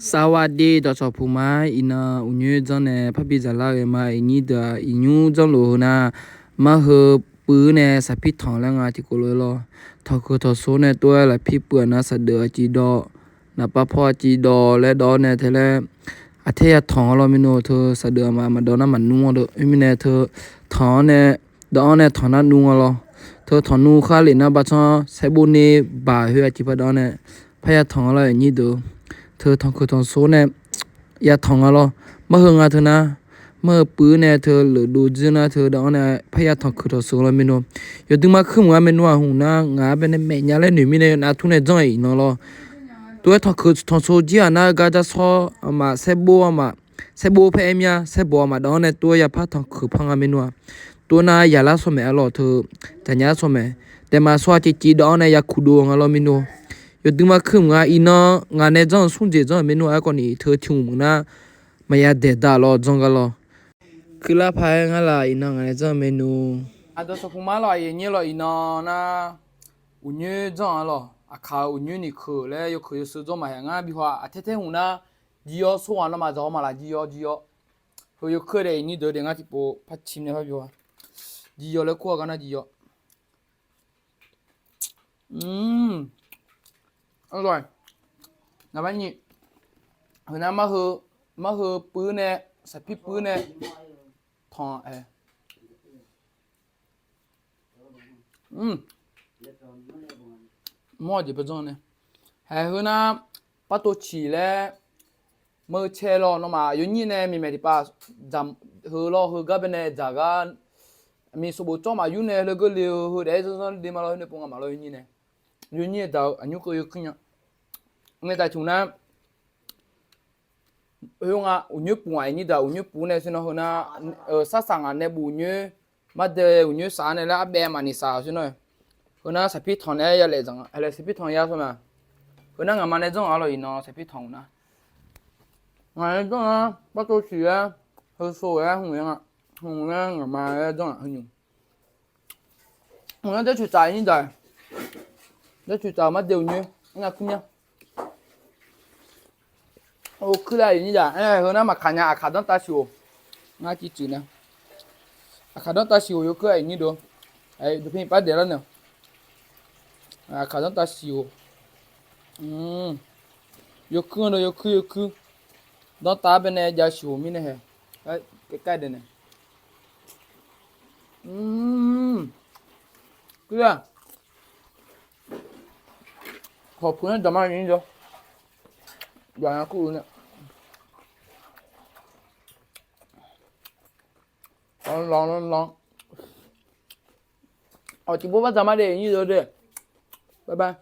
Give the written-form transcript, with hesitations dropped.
สวัสดีดอกชอผู้ไม้อินาอุญญจังเนพระบิดาลาเอมาอินี่เดออิญูจังโลนะมาเฮปื้อเนสัพิทองแล้วงาที่กูเลยรอทอคือทอโซเนตัวละพี่เปื่อนนะสะเดือจีดอนะปะพ่อจีดอและดอเนเทเลอาเทียทองเราไม่โนเธอสะเดือมาดอนะมันนัวเด้อไม่เนเธอทองเนดอเนทองนั้นนัวรอเธอทองนูข้าเลยนะบัดซอใช้บุญนี่บ่าเฮือจีบดอเนพยาทองเราอย่างนี้เด้อเธอทองคือทองโซเนยาทองอะไรมาเฮงอาเธอนะเมื่อปื้อเนเธอหรือดูจีนะเธอดอเนพยาทองคือทองโซเราไม่โนอยู่ดึงมาขึ้นว่าไม่นัวหูนะงาเป็นแม่ยาเล่นหนุ่มมีเนอาทุนเนจ่อยนอรอตัวทองคือทองโซจีอ่ะนะก็จะซอมาเซโบมาเซโบเพเมียเซโบมาดอเนตัวยาพัดทองคือพังอาไม่นัวตัวน่ะยาละสมัยอรอเธอแต่ยาสมัยแต่มาสวาจีดอเนยาคูดูงาเราไม่โนอยู่ดึงมาขึ้นว่าอีน้องานในจังสุ่งเจจังไม่นัวไอ้คนนี้เธอทิ้งมึงนะไม่อยากเด็ดดาลอจังกันลอคือละพายงั้นละอีน้องานในจังเมนูอ่ะตัวสกุมาลอยนี่ลอยอีน้องนะอุ่นยืจังลออ่ะข้าวอุ่นยืนี่คือแล้วยกคือซื้อจังมาอย่างงั้นบีว่าอ่ะเท่ๆหุ่นนะจีอ๋อส่วนละมาจังมาละจีอ๋อเฮ้ยคือเลยนี่เดี๋ยวเดี๋ยวงั้นที่ปูพัดชิมเนี่ยครับบีว่าจีอ๋อแล้วคั่วกันนะจีอ๋ออร่อยนะบ้านนี้เฮ้ยนะมาเฮอปื้อเนี่ยสับพี่ปื้อเนี่ยทองหม้อจีบจังเนี่ยเฮ้ยนะปัตโตชีเล่เมื่อเชลล์น้องมาอยู่นี่เนี่ยมีเมติป้าจำเฮอล์เฮอกับเนี่ยจากกันมีสบู่จ้องมาอยู่เนี่ยแล้วก็เลี้ยวเฮอเดี๋ยวจะเดี๋ยวมาเลยเนี่ยปุ่งมาเลยอยู่นี่เนี่ยอยู่นี่ดาวอันนี้ก็อยู่ขึ้นเนี่ยเนี่ยแต่ถุงน้ำเฮ้ยnga unyu pu ai ni da unyu pu ne sino hona sa sang ane bu unyu ma de unyu sa ne la be ma ni sa sino hona sa pi thon ne ya le jang ale sa pi thon ya so ma hona nga ma ne jong a lo ino sa pi thon na nga ne jong a ba to chi ya ho so ya hu ya hu na nga ma ya jong a hu nyu hona de chu cha ni da de chu cha ma de unyu nga kunya ô cứ đây như vậy hôm nay mà cả nhà cả đón ta xỉu ngay chỉ chỉ nè cả đón ta xỉu yêu cứ ấy như được ấy được phim bắt để đó nè cả đón ta xỉu yêu cứ đón ta bên này giờ xỉu mi này ấy cái đây này cứ à hộp của nó đầm ăn như vậy giờ nó cứ nè lon chỉ bố bắt ra mà để như rồi đi bye bye